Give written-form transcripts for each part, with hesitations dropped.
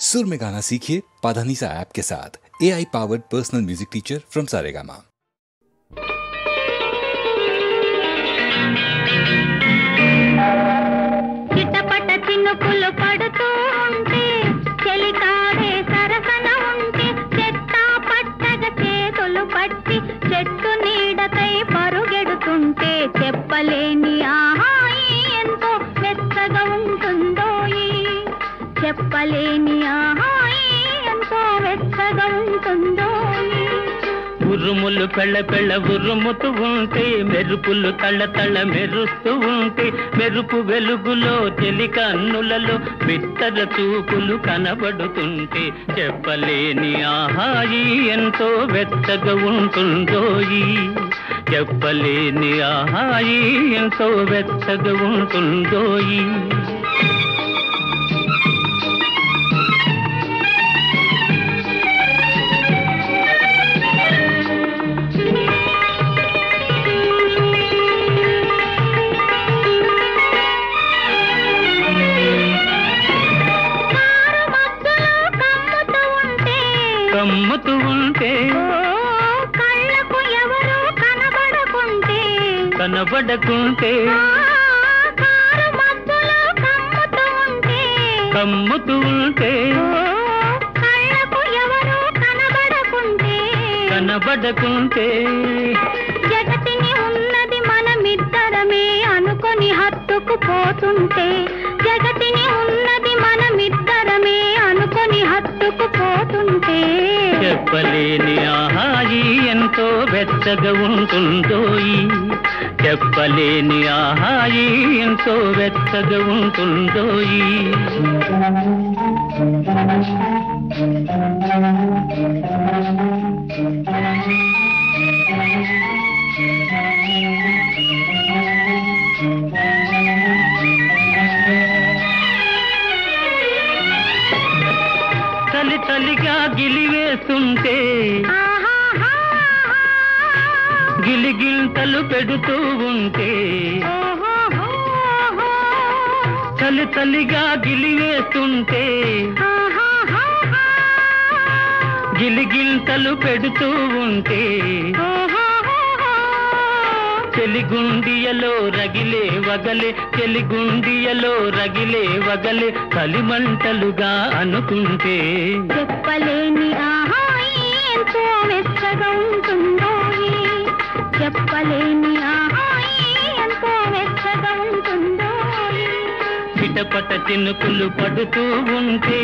सुर में गाना सीखिए पाधानीसा ऐप के साथ। AI powered personal music teacher from Saregama. చిటపట చినుకులు పడుతూ ఉంటే చెలికాడే సరసన ఉంటే చెత్త పట్టగ చేతులు పట్టి చెట్టు నీడకై పరుగెడుతుంటే చెప్పలేని ఆహాయి ఎంతో వెచ్చగా ఉంటుందోయి, చెప్పలేని ఆహాయి ఎంతో వెచ్చగా ఉంటుందోయి. ఉరుములు పెళ్ళ పెళ్ళ ఉరుముతూ ఉంటే మెరుపులు తళ్ళ తళ్ళ మెరుస్తూ ఉంటే మెరుపు వెలుగులో చెలి కన్నులలో బిత్తర చూపులు కనబడుతుంటే చెప్పలేని ఆహాయి ఎంతో వెచ్చగా ఉంటుందోయి, చెప్పలేని ఆహాయి ఎంతో వెచ్చగా ఉంటుందోయి. కమ్ముతూ ఉంటే కళ్ళకు ఎవరు కనబడకుంటే కనబడకుంటే కారు మబ్బులో కమ్ముతూ ఉంటే కళ్ళకు ఎవరు కనబడకుంటే కనబడకుంటే జగతిని ఉన్నది మనమిద్దరమే అనుకొని హత్తుకు పోతుంటే, జగతిని ఉన్నది మనమిద్దరమే అనుకొని హత్తుకు పోతుంటే చెప్పలేని ఆహాయి ఎంతో వెచ్చగా ఉంటుందోయి, చెప్పలేని ఆహాయి ఎంతో వెచ్చగా ఉంటుందోయి. తలి తలిగా గిలివేస్తుంటే గిలిగింతలు పెడుతూ ఉంటే, తలి తలిగా గిలివేస్తుంటే గిలిగింతలు పెడుతూ ఉంటే చెలిగుండియలో రగిలే వగలే, చెలిగుండియలో రగిలే వగలే కలిమంటలుగా అనుకుంటే చెప్పలేని ఆహాయి ఎంతో వెచ్చగా ఉంటుందోయి, చెప్పలేని ఆహాయి ఎంతో వెచ్చగా ఉంటుందోయి. చిటపట చినుకులు పడుతూ ఉంటే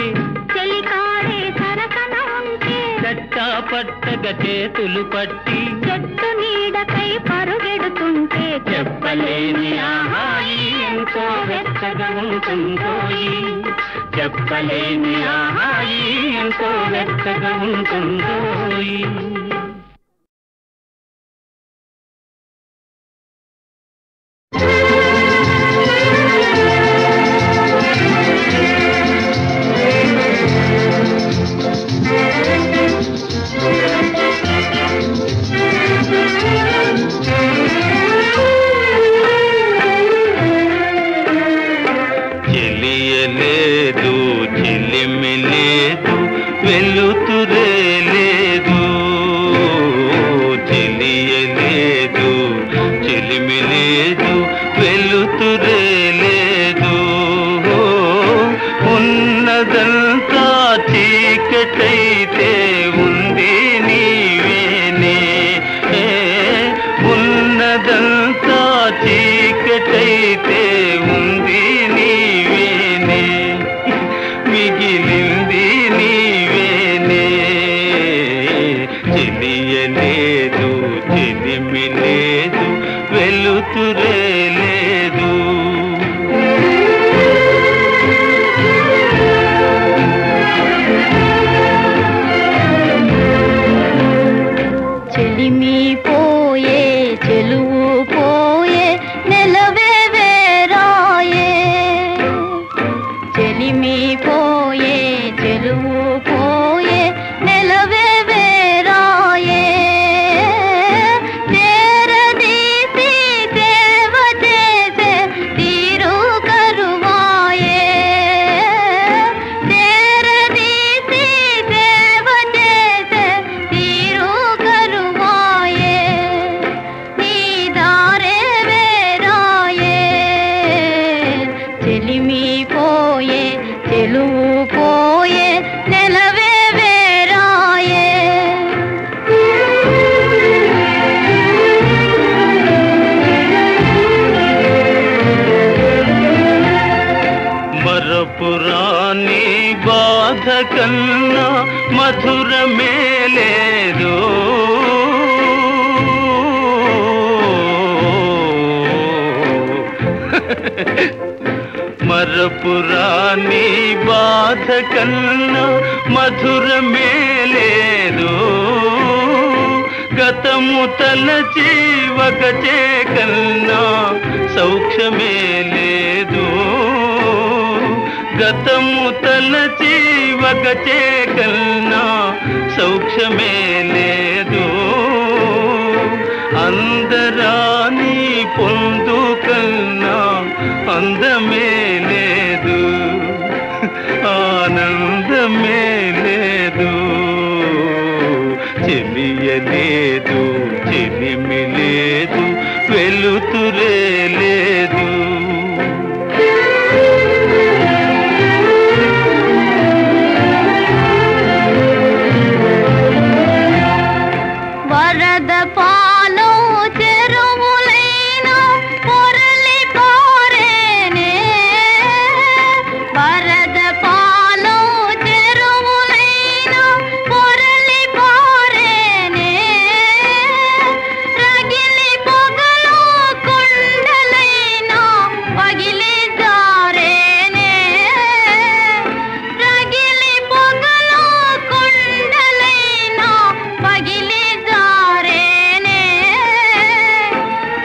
చెలికాడే సరసన ఉంటే చట్టా పట్టగా చేతులు పట్టి చెట్టు నీడకై పరుగెడుతుంటే చెప్పలేని ఆహాయి ఎంతో వెచ్చగా ఉంటుందోయి, చెప్పలేని ఆహాయి ఎంతో వెచ్చగా ఉంటుందోయి. చెలియలేదు చెలిమి లేదు వెలుతురే లేదు, చెలియలేదు చెలిమి లేదు వెలుతురే లేదు, ఉన్నదంతా చీకటైతే ఉంది నీవేనే, ఉన్నదంతా చీకటైతే ఉంది నీవేనే, మిగిలింది నీవేనే. చెలియలేదు చెలిమి లేదు వెలుతురే లేదు. చెలిమి పోయే చెలువు పోయే నెలవే వేరాయే, చెలిమి పోయే చెలువు బాధ కన్నా మధురమే లేదు. మరపురాని బాధ కన్నా మధురమే లేదు. గతము తలచి వగచే కన్నా సౌఖ్యమే లేదు. గతము తలచి వగచే కన్నా సౌఖ్యమే లేదు. అందరాని పొందు కన్నా అందమే లేదు. ఆనందమే లేదు. చెలియలేదు, చెలిమి లేదు, వెలుతురే లేదు. వరద పాలు చెరువులైన పొరలి పారేనే. వరద పాలు చెరువులైన పొరలి పారేనే. రగిలి పొగలు కొండలైన పగిలి జారేనే. రగిలి పొగలు కొండలైన పగిలి జారేనే.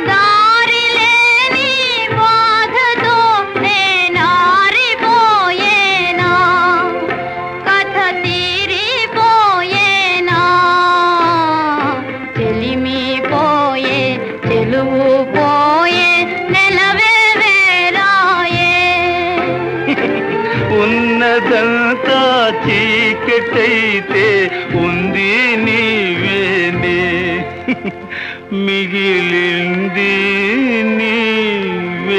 దారి లేని బాధతో నేనారిపోయేనా. కథ తీరిపోయేనా. చెలిమి పోయే, చెలువు పోయే, నెలవే వేరాయే. ఉన్నదంతా చీకటైతే ఉంది నీవేనే. మిగిలింది నీవేనే.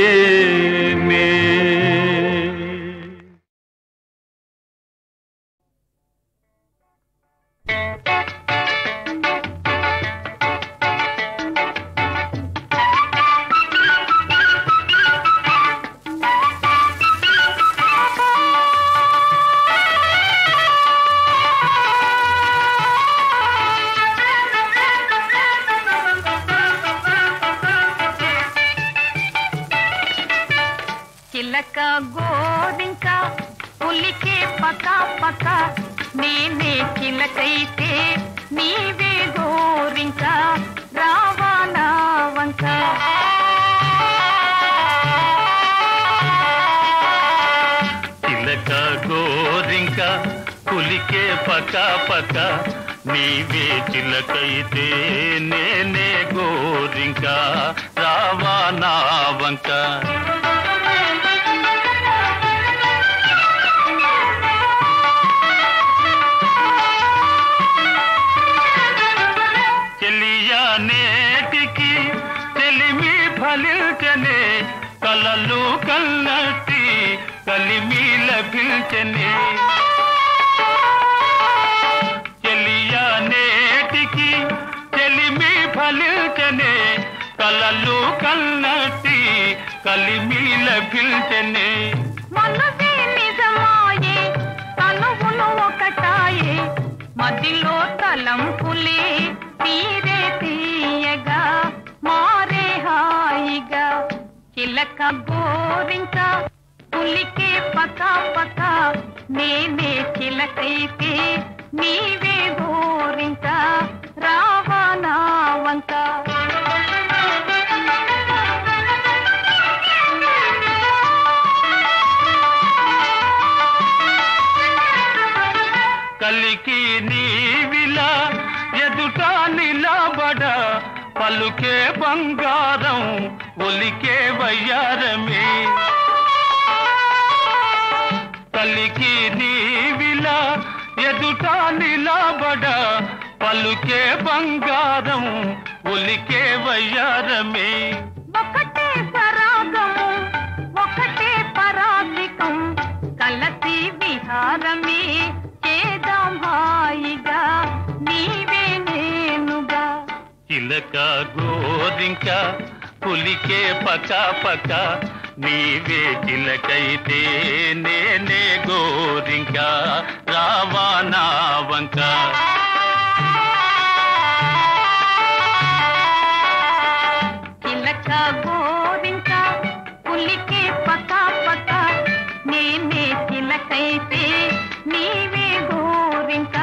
చిలక గోరింక పులికే పక పక. నేనే చిలకైతే నీవే గోరింక. రావా నా వంక. చిలక గోరింక పులికే పక పక. నీవే చిలకైతే నేనే గోరింక. రావా నా వంక. చెలియా నేటికి చెలిమి ఫలించనే. కలలు కన్నట్టి కలిమి లభించనే. చెలియా నేటికి చెలిమి ఫలించనే. కలలు కన్నట్టి కలిమి లభించనే. మనసే నిజమాయే, తనువులు ఒకటాయే. మదిలో తలంపులే తీరే తీయగా మారే హాయిగా. చిలక గోరింక పులికే పక పక. నేనే చిలకైతే నీవే గోరింక. రావా నా వంక. కలికి నీవిలా ఎదుట నిలబడ. పలుకే బంగారం ఒలికే వయ్యారమే. కలికి నీవిలా ఎదుట నిలబడ. పలుకే బంగారం ఒలికే వయ్యారమే. ఒకటే సరాగము, ఒకటే పరాధికం. కలసి విహారమే చేద్దాం హాయిగా. నీవే నేనుగా. చిలక గోరింక పులికే పక పక. నీవే చిలకైతే నేనే గోరింక రావా నా వంక చిలక గోరింక పులికే పకా పకా నేనే చిలకైతే నీవే గోరింక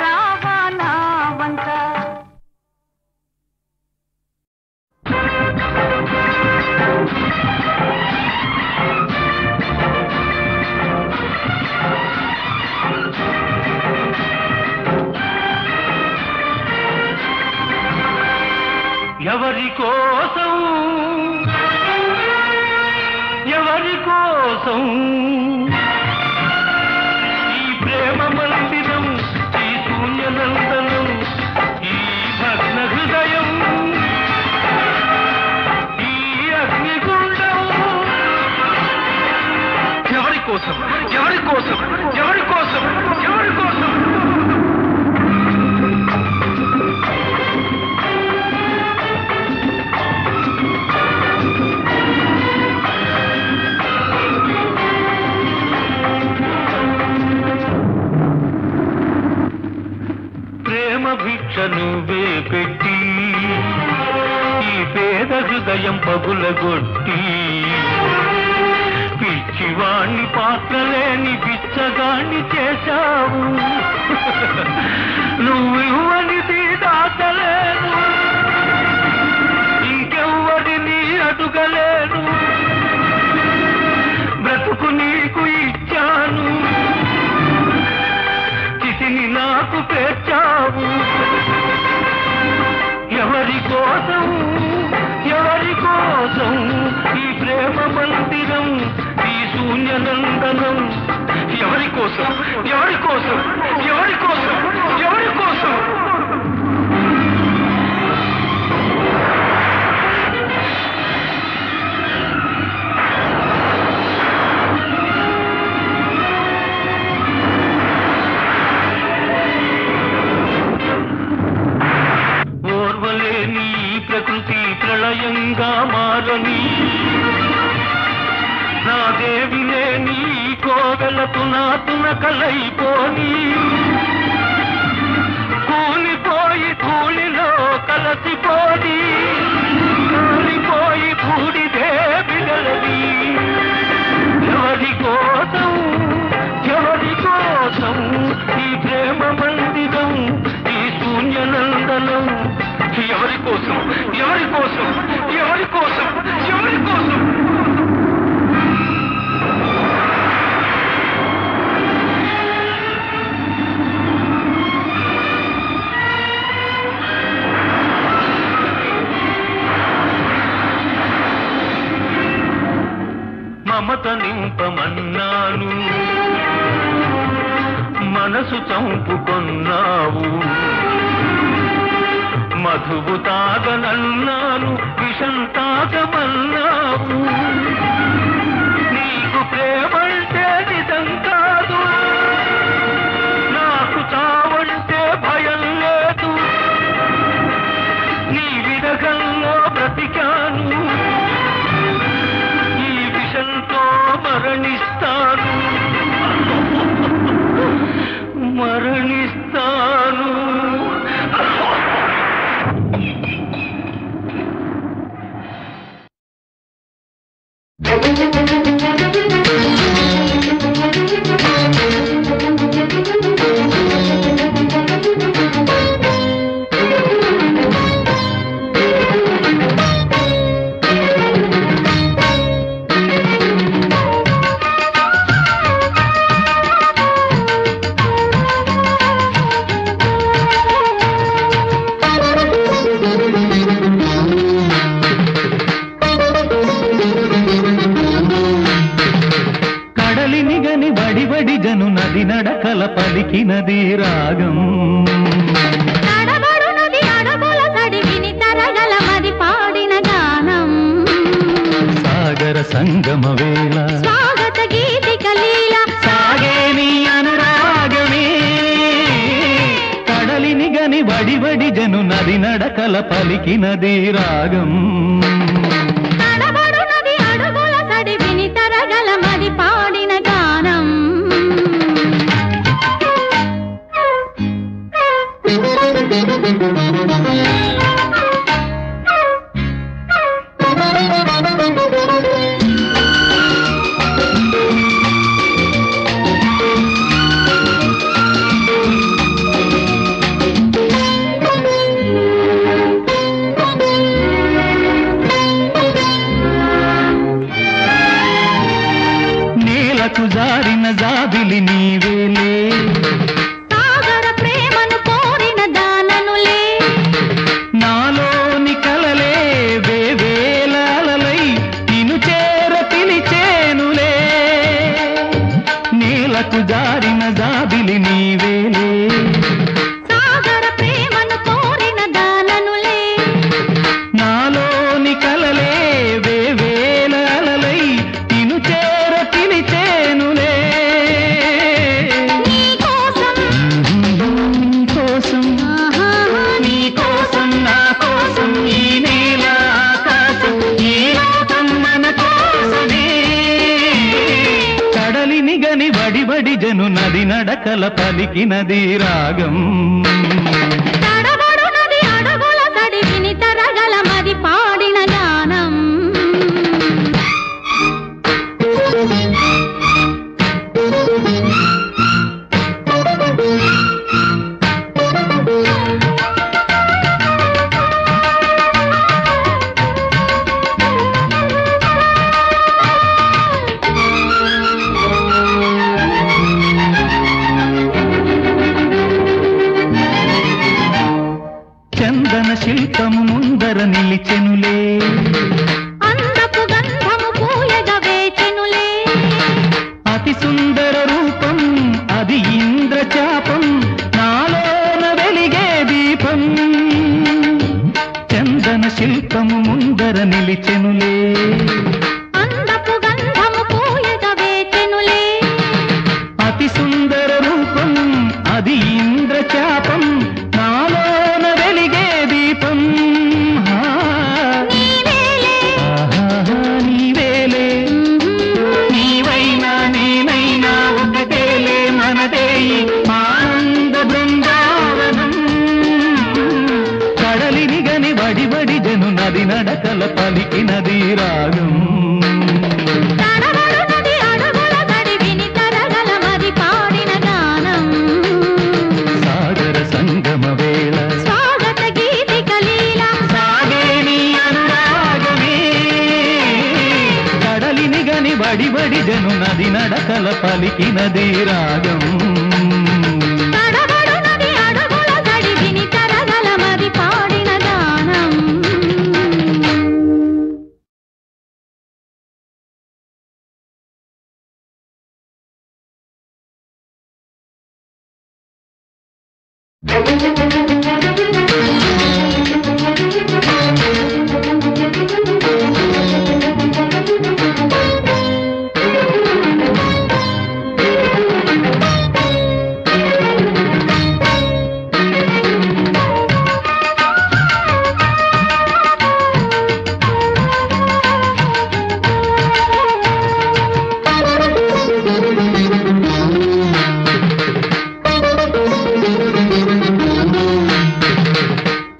రావా నా వంక ఎవరి కోసం ఎవరి కోసం ఈ ప్రేమ మందిరం ఈ శూన్యనందనం ఈ భగ్న హృదయం ఈ అగ్నిగుండం ఎవరి కోసం ఎవరి కోసం ఎవరి కోసం ఎవరి కోసం భిక్ష నువ్వే పెట్టి ఈ పేద హృదయం పగులగొట్టి పిచ్చివాణ్ణి పాత్రలేని పిచ్చగాణ్ణి చేశావు నువ్వు ఇవ్వనిది దాచలేను ఇంకెవ్వరిని అడుగలేను బ్రతుకు నీకు ఇచ్చాను చితిని నాకు పేర్చావు ఎవరి కోసం ఎవరి కోసం ఈ ప్రేమ మందిరం ఈ శూన్యనందనం ఎవరి కోసం ఎవరి కోసం ఎవరి కోసం ఎవరి కోసం ప్రకృతి ప్రళయంగా మారని నా దేవినే నీ కోవెలకు నా తునకలైపోని కూలిపోయి కూలిలో కలసిపోని కూలిపోయి బూడిదే బిడలది ఎవరి కోసం ఎవరి కోసం ఈ ప్రేమ మందిరం ఈ శూన్యనందనం ఎవరి కోసం ఎవరి కోసం ఎవరి కోసం ఎవరి కోసం మమత నింపమన్నాను మనసు చంపుకొన్నావు మధువు తాగనన్నాను విషం తాగమన్నావు నీకు ప్రేమంటే నిజం కాదు నాకు చావంటే భయం లేదు నీ విరగంలో బ్రతికాను ఈ విషంతో మరణిస్తాను మరణిస్తాను నడకల పలికినది రాగం నడబడునది అడుగుల సడివిని తరగల మది పాడిన గానం సాగర సంగమ వేళ స్వాగత గీతిక లీల సాగే నీ అనురాగమే కడలిని గని వడి వడి జను నది నడకల పలికినది రాగం నడబడునది అడుగుల జారిన జాబిలి నీవేలే సాగర ప్రేమను కోరిన దాననులే నాలోని కలలే వేవేల అలలై నిన్ను చేర పిలిచేనులే నీ కోసం నీ కోసం నా కోసం ఈ నేల ఆకాశం ఈ లోకం మన కోసమే కడలిని గని వడి జను నది నడకల పలికినది రాగం తడబడునది అడుగుల తడి విని తరగల మది పాడిన గానం చందన శిల్పము ముందర నిలిచెనులే అందపు గంధము పూయగ వేచెనులే అతి సుందర రూపం అది ఇంద్రచాపం నాలోన వెలిగే దీపం చందన శిల్పము ముందర నిలిచెనులే అందపు గంధము పూయగ వేచెనులే అతి సుందర రూపం అది ఇంద్రచాపం నాలోన వెలిగే దీపం నీవేలే నీవైనా నేనైనా ఒకటేలే మనదే ఆనంద బృందావనం కడలిని గని వడి జను నది నడకల పలికినది రాగం తడబడునది అడుగుల తడి విని తరగల మది పాడిన గానం సాగర సంగమ వేళ స్వాగత గీతిక లీల సాగే నీ అనురాగమే కడలిని గని వడి జను నది నడకల పలికినది రాగం తడబడునది అడుగుల తడి విని తరగల మది పాడిన గానం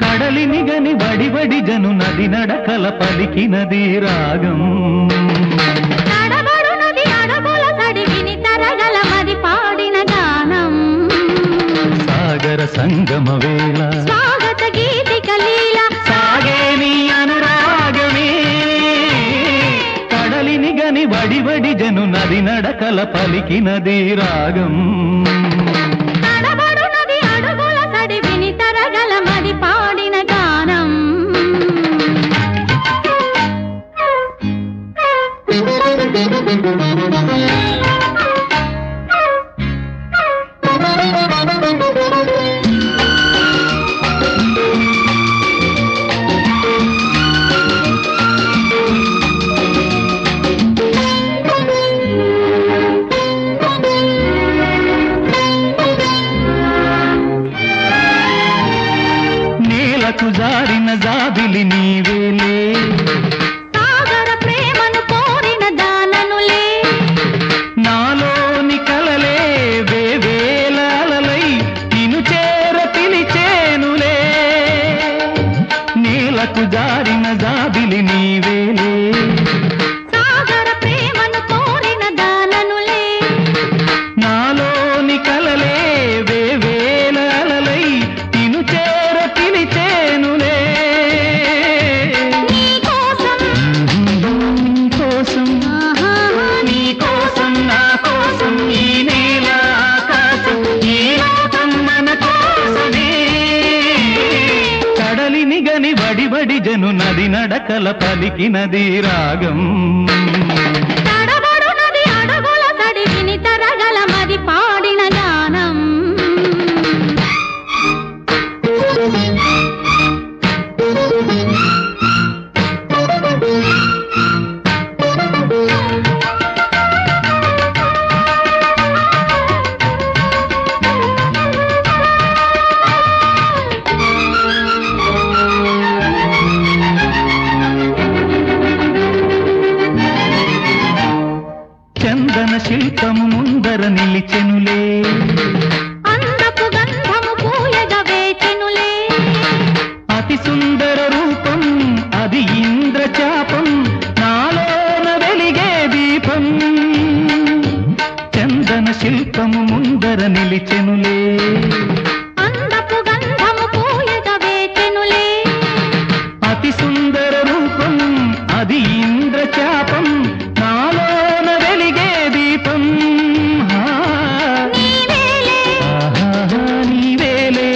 కడలిని గని వడి జను నది నడకల పలికినది రాగం తడబడునది అడుగుల తడి విని తరగల మది పాడిన గానం సాగర సంగమ వేళ స్వాగత గీతిక లీల సాగే నీ అనురాగమే కడలిని గని వడి జను నది నడకల పలికినది రాగం తడబడునది అడుగుల తడి విని తరగల మది పాడిన గానం నేలకు జారిన జాబిలి నీవేలే సాగర ప్రేమను కోరిన దాననులే నాలోని కలలే వేవేల అలలై నిన్ను చేర పిలిచేనులే నేలకు జారిన జాబిలి నీవేలే సాగర ప్రేమను కోరిన దాననులే నాలోని కలలే వేవేల అలలై నిన్ను చేర పిలిచేనులే నీ కోసం నీ కోసం నా కోసం ఈ నేల ఆకాశం ఈ లోకం మన కోసమే కడలిని గని వడి జను నది నడకల పలికినది రాగం తడబడునది అడుగుల తడి విని తరగల మది పాడిన వేచెనులే అందపు గంధము పూయగ వేచెనులే అతి సుందర రూపం అది ఇంద్రచాపం నాలోన వెలిగే దీపం నీవేలే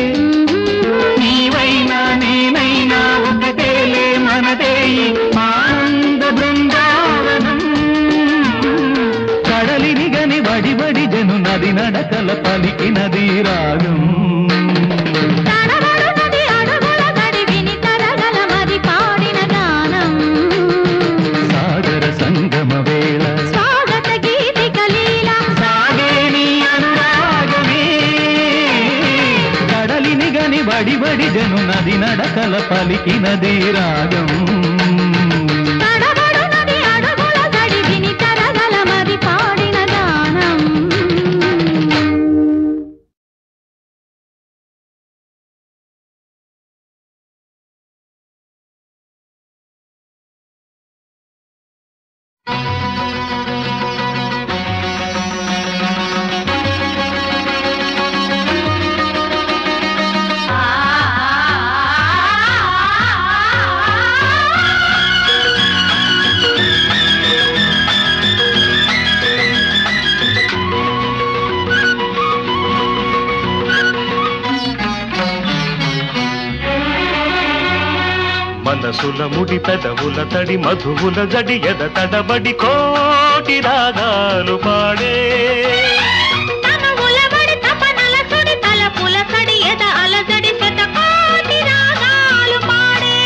నీవైనా నేనైనా ఒకటేలే మనదే ఆనంద బృందావనం కడలిని గని వడి వడి జను నది నడకల పలికినది రాగం బడి బడి జను నది నడకల పలికినది రాగం తడబడునది అడుగుల గడి విని తరగల మది పాడిన గానం మనసుల ముడి పెదవుల తడి మధువుల జడి ఎద తడబడి కోటి రాగాలు పాడే తనువుల బడి తపనల సుడి తలపుల సడి ఎద అలజడి శతకోటి రాగాలు పాడే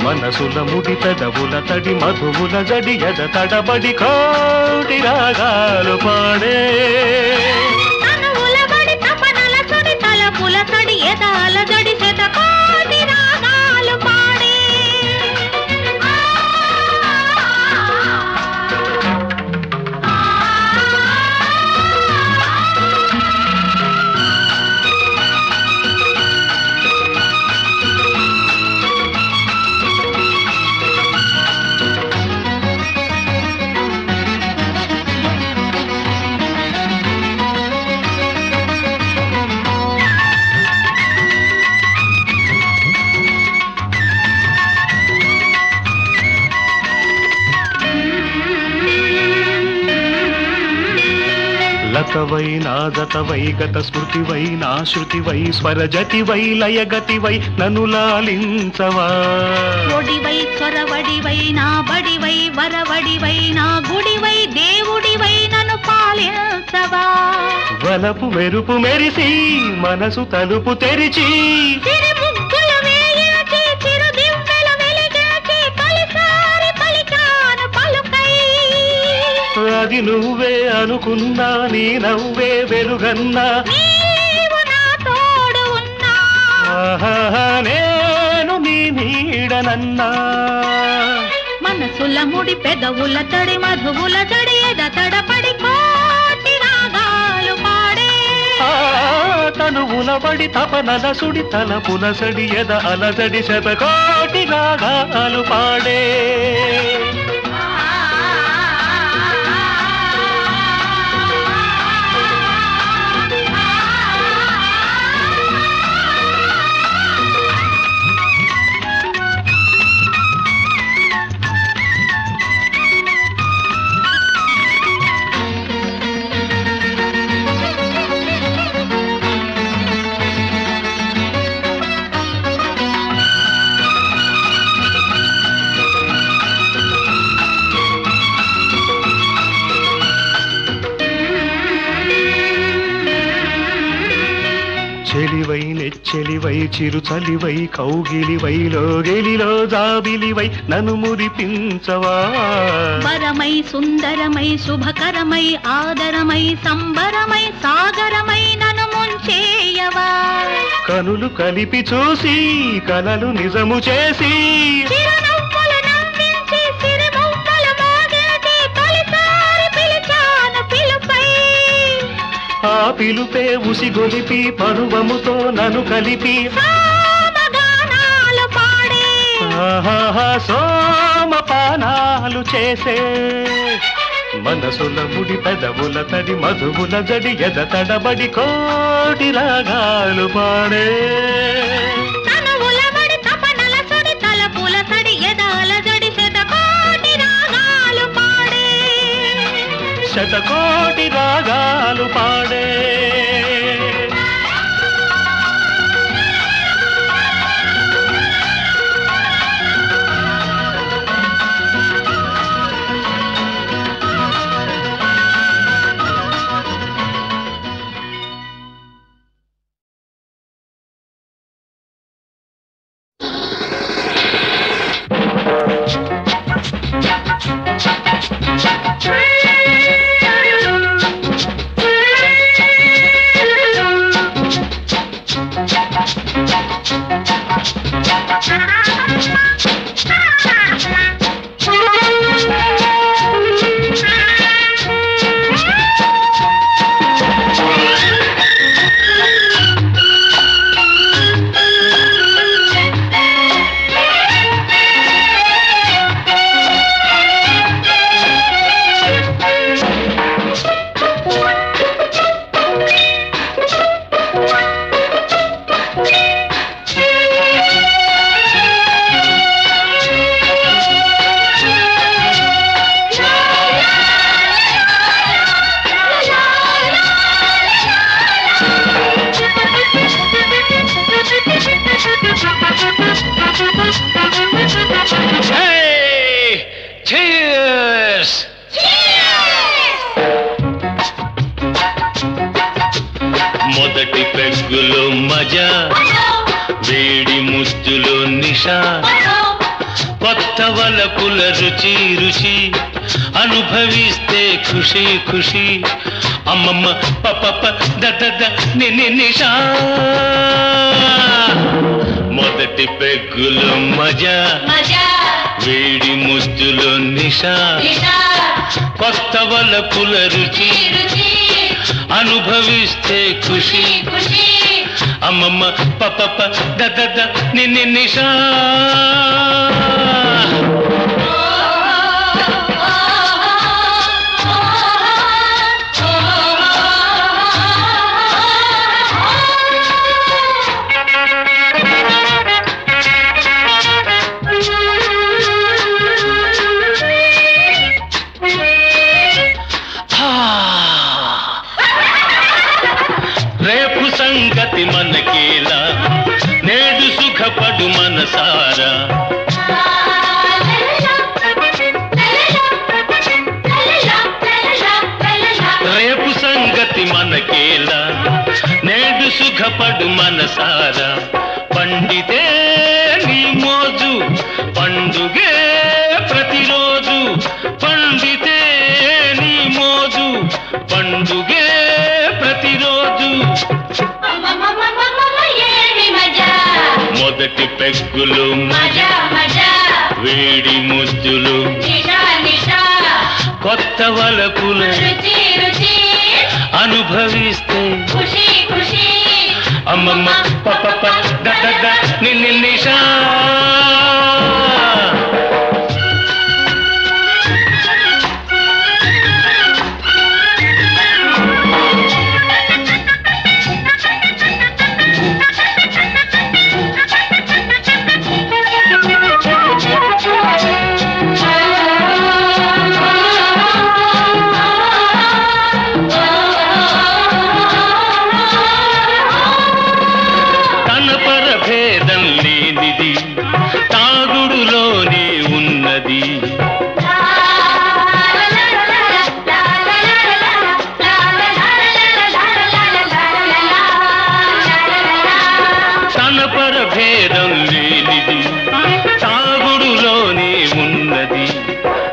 మనసుల ముడి పెదవుల తడి మధువుల జడి ఎద తడబడి కోటి రాగాలు పాడే తనువుల బడి తపనల సుడి తలపుల సడి ఎద అలజడి శతకోటి రాగాలు పాడే లతవై నాదతవై గత స్మృతివై నా శృతివై స్వరజతివై లయగతివై నన్ను లాలించవా ఒడివై చొరవడివై నా బడివై వరవడివై నా గుడివై దేవుడివై నన్ను పాలించవా వలపు మెరుపు మెరిసి మనసు తలుపు తెరిచి తిరుముగ్గులు వేయించి చిరుదివ్వెలు వెలిగించి తొలిసారి పలికాను పలుకై అది నువ్వే అనుకున్నా నీ నవ్వే వెలుగన్నా నీవు నా తోడు ఉన్నా ఆహా, నేను నీ నీడనన్నా మనసుల ముడి పెదవుల తడి మధువుల జడి ఎద తడపడి కోటి రాగాలు పాడే తనువుల బడి తపనల సుడి తలపుల సడి ఎద అలజడి శతకోటి రాగాలు పాడే చెలివై నెచ్చెలివై చిరుచలివై కౌగిలివై లోగెలిలో జాబిలివై నన్ను మురిపించవా వరమై సుందరమై శుభకరమై ఆదరమై సంబరమై సాగరమై నన్ను ముంచేయవా కనులు కలిపి చూసి కలలు నిజము చేసి చిరునవ్వులు నవ్వించి సిరిమువ్వలు మోగించి తొలిసారి పిలిచాను పిలుపై ఆ పిలుపే ఉసిగొలిపి పరువముతో నన్ను కలిపి సామగానాలు పాడే సోమపానాలు చేసే మనసుల ముడి పెదవుల తడి మధువుల జడి ఎద తడబడి కోటి రాగాలు పాడే తనువుల వడి తపనల సడి తలపుల సడి ఎదాల జడి శతకోటి రాగాలు పాడే శతకోటి రాగాలు పాడే మొదటి పెగ్గులో మజా వేడి ముద్దులో నిషా కొత్త వలపుల రుచి రుచి అనుభవిస్తే ఖుషి ఖుషి అమ్మమ్మ పప దద నిషా మొదటి పెగ్గులో మజా వేడి ముద్దులో నిషా కొత్త వలపుల రుచి అనుభవిస్తే ఖుషి అమ్మమ్మ పప దద నిషా రేపు సంగతి మనకేలా నేడు సుఖపడు మనసారా రేపు సంగతి మనకేలా నేడు సుఖపడు మనసారా పండితే నీ మోజు పండుగే ప్రతిరోజు పండితే నీ మోజు పండుగే ప్రతిరోజు మొదటి పెగ్గులు వేడి ముద్దులు కొత్త వలపుల అనుభవిస్తే అమ్మమ్మ పప దద నిషా తాగుడులోనే ఉన్నది తన పరభేదం లేనిది తాగుడులోనే ఉన్నది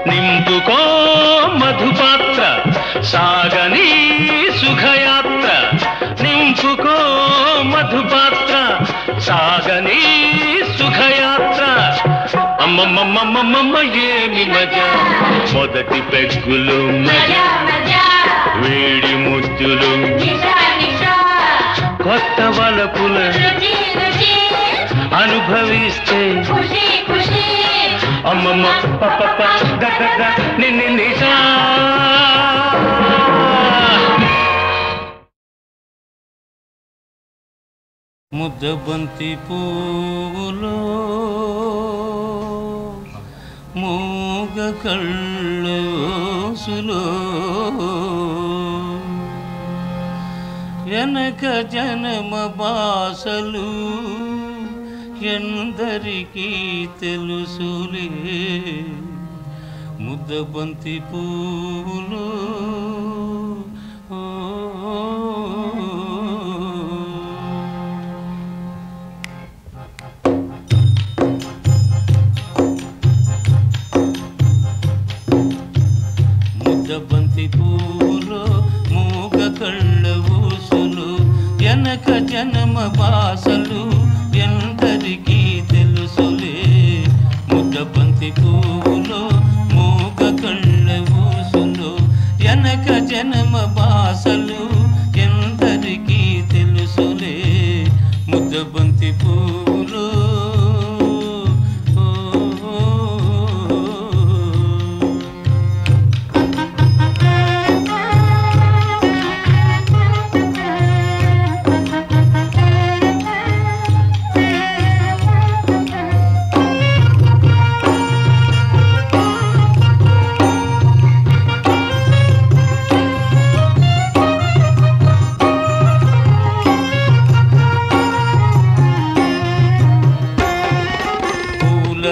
నింపుకో మధుపాత్ర సాగని సుఖయాత్ర నింపుకో మధుపాత్ర సాగని సుఖయాత్ర అమ్మమ్మమ్మమ్మమ్మ ఏమి మజా మొదటి పెగ్గులు మజా వేడి ముద్దులు కొత్త వలపుల అనుభవిస్తే అమ్మమ్మ పప్ప దద నిన్ని నిషా ముద్దబంతి పూలో మూగ కళ్ళోసులో వెనక జనమ బాసలు ఎందరికీ తెలుసులే ముద్దబంతి పూలో ముద్దబంతి పూలో మూగ కళ్ళ ఊసులు వెనక జనమ బాసలు ఎందరికీ తెలుసులే ముద్దబంతి పూలో మూగ కళ్ళ ఊసులు వెనక జనమ బాసలు ఎందరికీ తెలుసులే ముద్దబంతి పూలో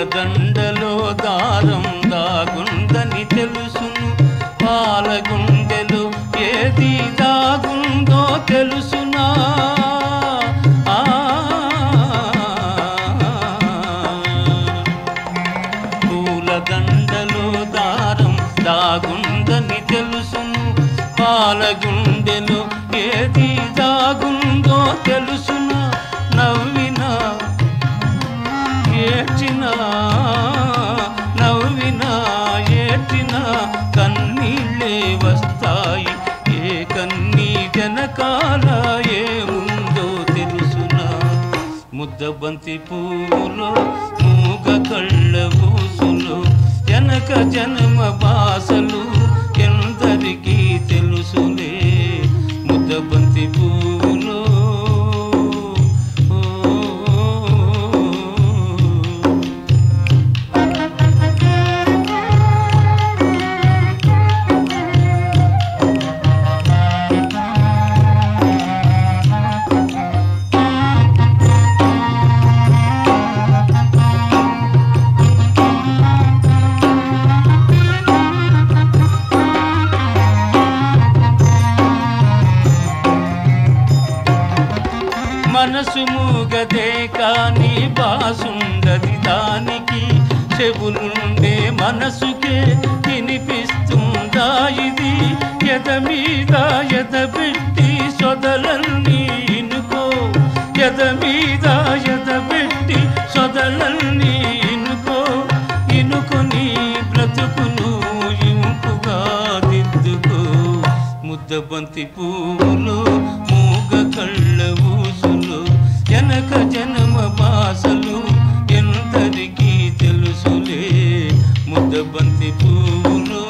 దండలో దారం దాగుందని తెలుసును పాలగుండెలో ఏది దాగుందో తెలుసునా పూల దండలో దారం దాగుందని తెలుసును పాలగుండెలో ఏది దాగుందో తెలుసునా నవ్వినా ఏడ్చినా నవ్వినా ఏడ్చినా కన్నీళ్ళే వస్తాయి ఏ కన్నీ వెనకాల ఏముందో తెలుసునా ముద్దబంతి పూలో మూగ కళ్ళ ఊసులు వెనక జన్మ బాసలు ఎందరికీ తెలుసులే ముద్దబంతి పూలో మనసు మూగదే కాని బాసుండది దానికి చెవులుండే మనసుకే వినిపిస్తుందా ఇది ఎద మీద ఎదబెట్టి సొదలన్నీ ఇనుకో ఎద మీద ఎదబెట్టి సొదలన్నీ ఇనుకో ఇనుకొని బ్రతుకును ఇంపుగా దిద్దుకో ముద్దబంతి పూలు మూగ కళ్ళ ఊసులు వెనక జన్మ బాసలు ఎందరికీ తెలుసులే ముద్దబంతి పూలు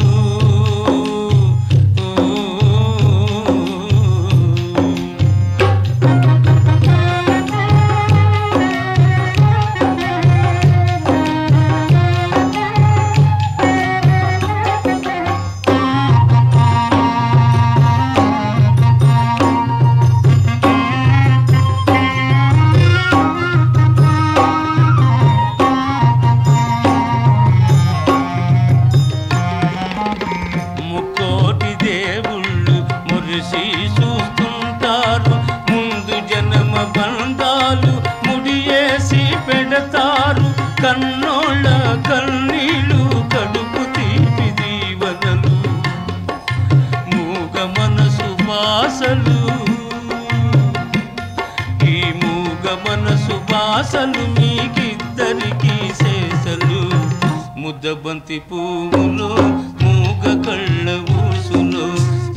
చూస్తుంటారు ముందు జన్మ బంధాలు ముడియేసి పెడతారు కన్నోళ్ళ కన్నీళ్ళు కడుపు తీపి దీవనలు మూగ మనసు బాసలు ఈ మూగ మనసు బాసలు మీకిద్దరికీ శేషలు ముద్దబంతి పువ్వులు మూగ కళ్ళ ఊసులు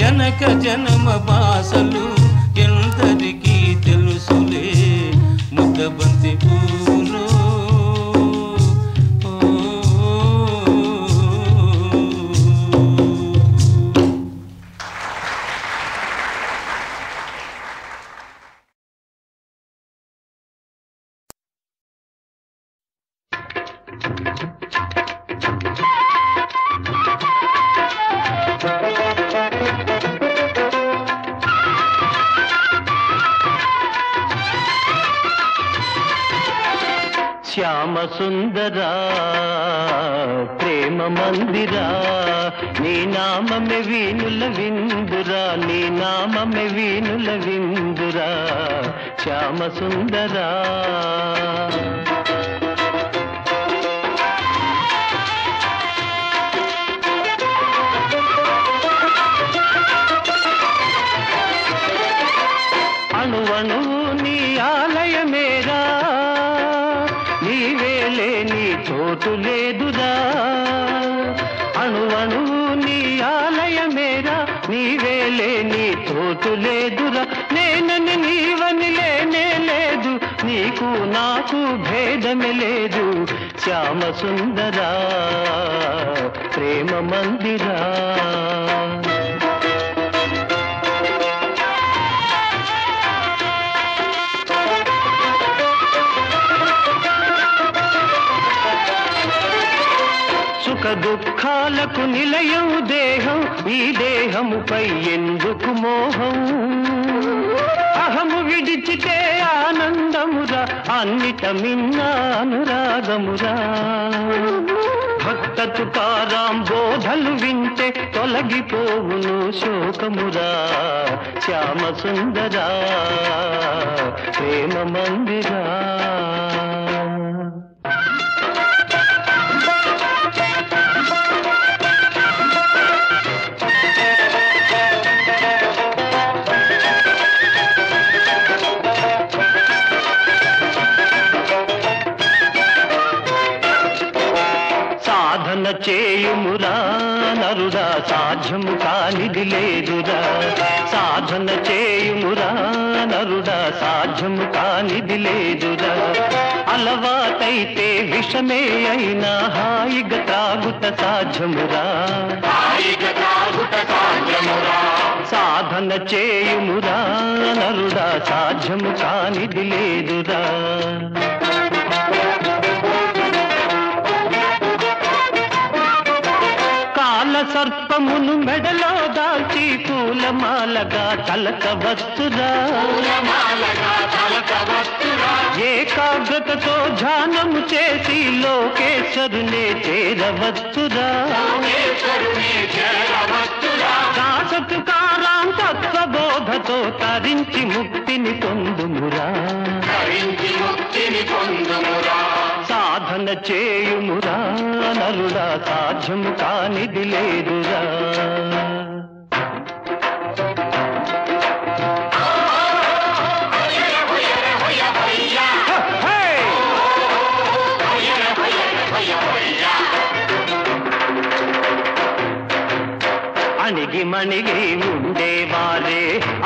వెనక జన్మ బాసలు ఎందరికీ తెలుసులే ముద్దబంతి పువ్వులు శ్యామ సుందరా ప్రేమ మందిరా నీ నామమే వీణుల విందురా నీ నామమే వీణుల విందురా శ్యామ సుందరా అణువణువు నీ ఆలయమేరా నీవేలే నీ చోటు లేదురా అణువణువు నీ ఆలయమేరా నీవేలే నీ చోటు లేదురా నేనని నీవని లేనే లేదు నీకు నాకు భేదమే లేదు శ్యామ సుందరా ప్రేమ మందిరా సుఖ దుఃఖాలకు నిలయం దేహం ఈ దేహముపై ఎందుకు మోహం అహము విడిచితే ఆనందమురా అన్నిట మిన్న అనురాగమురా భక్త తుకారాం బోధలు వింటే తొలగిపోవును శోకమురా శ్యామ సుందరా ప్రేమ మందిరా సాధన చేయుమురా నరుడా సాధ్యము కానిది లేదురా సాధన చేయుమురా నరుడా సాధ్యము కానిది లేదురా అలవాటైతే విషమే అయినా హాయిగా తాగుట సాధ్యమురా సాధన చేయుమురా నరుడా సాధ్యము కానిది లేదురా సర్పమును మెడలో దాల్చి పూలమాలగా తలకవచ్చురా ఏకాగ్రతతో ధ్యానము చేసి లోకేశ్వరునే చేరవచ్చురా దాసతుకారాం తత్వబోధతో తరించి ముక్తిని పొందుమురా సాధన చేయుమురా నరుడా సాధ్యము కానిది లేదురా అణిగి మణిగి ఉండేవారే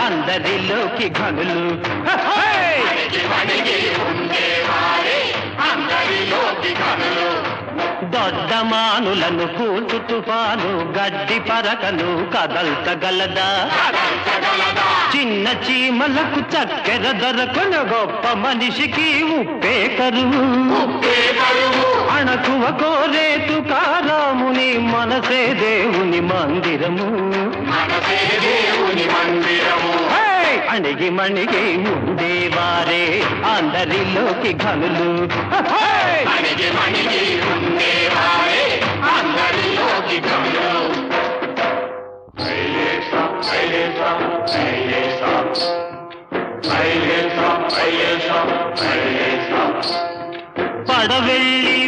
అందరిలోకి ఘనులు దొడ్డమానులను కూర్చు తుఫాను గడ్డి పరకను కదల్చగలదా చిన్న చీమలకు చక్కెర దొరకను గొప్ప మనిషికి ఉప్పే కరువు అణకువ కోరే తుకారాముని మనసే దేవుని మందిరము అణిగి మణిగి ఉండేవారే అందరిలోకి ఘనులు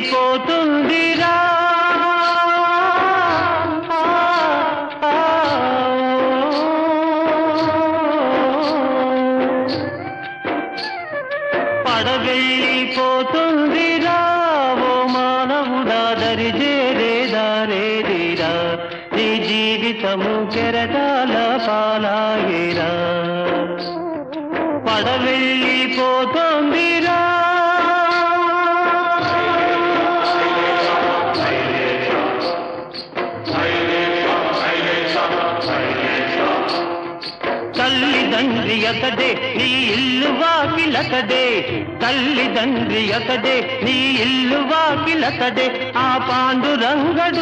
పడవెళ్ళిపోతుందిరా పడవెళ్ళిపోతుందిరా ఓ మానవుడా దరిజేరేదారేదిరా నీ జీవితము కెరటాల పాలాగిరా పడవెళ్ళిపోతుందిరా తల్లిదండ్రి అతడే నీ ఇల్లు వాకిలతడే తల్లిదండ్రి అతడే నీ ఇల్లు వాకిలతడే ఆ పాండురంగడున్నాడురా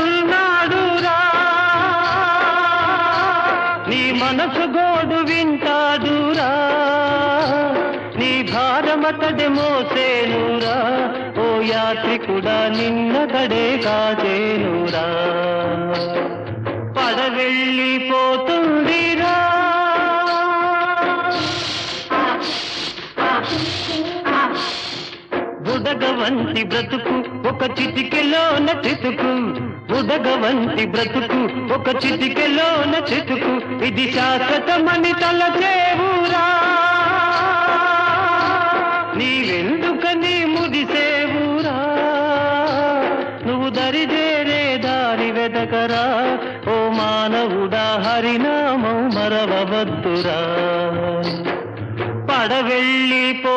నీ మనసు గోడు వింటాడురా నీ భారమతడే మోసేనురా ఓ యాత్రికుడా నిన్నకడే కాచేనురా పడవెళ్ళిపోతుందిరా బుడగవంతి బ్రతుకు ఒక చిటికెలోన చితుకు బుడగవంతి బ్రతుకు ఒక చిటికెలోన చితుకు ఇది శాశ్వతమని తలచేవురా నీవెందుకని ముదిసేవురా నువ్వు దరిదేరే దారి వెదకరా ఓ మానవుడా హరినామం మరవవద్దురా పడవెళ్ళిపోతుందిరా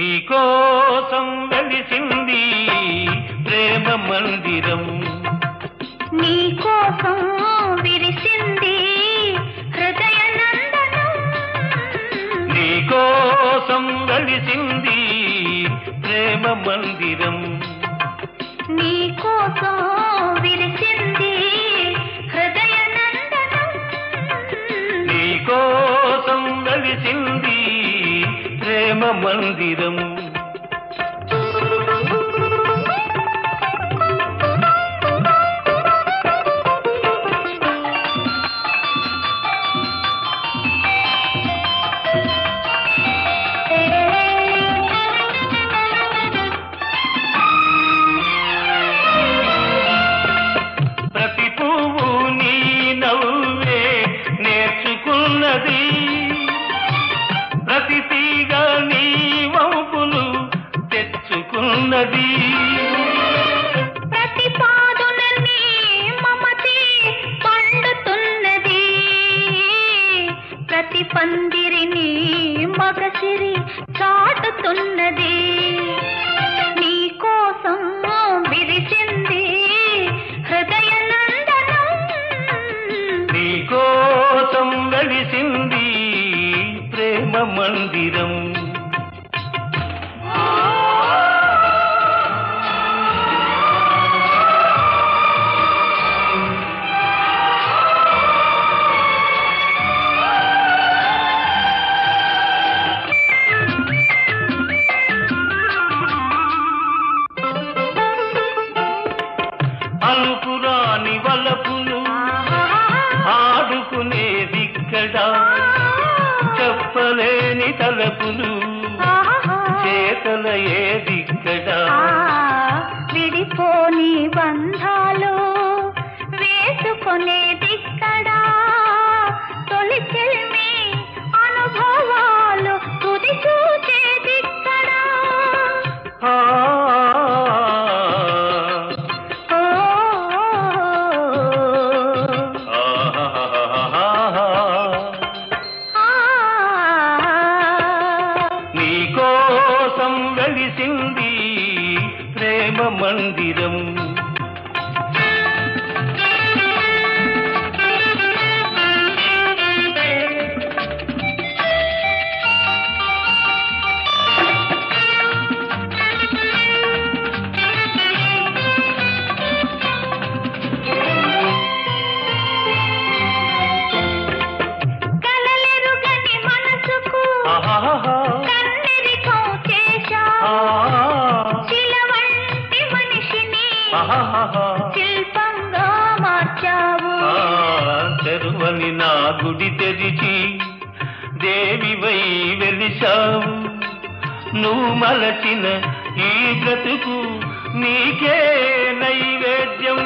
నీకోసం వెలిసింది ప్రేమ మందిరం నీకోసం విరిసింది హృదయ నందనం నీకోసం వెలిసింది ప్రేమ మందిరం నీకోసం విరిసింది హృదయ నందనం నీకోసం వెలిసింది ప్రేమ మందిరం ప్రతి పువ్వు నీ నవ్వే నేర్చుకున్నది ప్రతి తీగ నీ వంపులు తెచ్చుకున్నది ప్రతి పాదున నీ మమతే పండుతున్నది ప్రతి పందిరిని మగసిరి చాటుతున్నది నీకోసం విరిసింది హృదయ నందనం నీకోసం వెలిసింది ప్రేమ మందిరం అలుపురాని వలపులు ఆడుకునేదిక్కడ చెప్పలేని తలపులు చేతల ఏదిక్కడ విడిపోని బంధాలు వేసుకునేదిక్కడా తొలి చెల్మి అనుభవాలు తుది చూచేదిక్కడా నీకోసం వెలిసింది ప్రేమ మందిరం కలలెరుగని మనసుకు కన్నెరికం చేశావు శిలవంటి మనిషిని శిల్పంగా మార్చావు తెరువని నా గుడి తెరిచి దేవివై వెలిశావు నువ్వు మలచిన ఈ బ్రతుకు నీకే నైవేద్యం.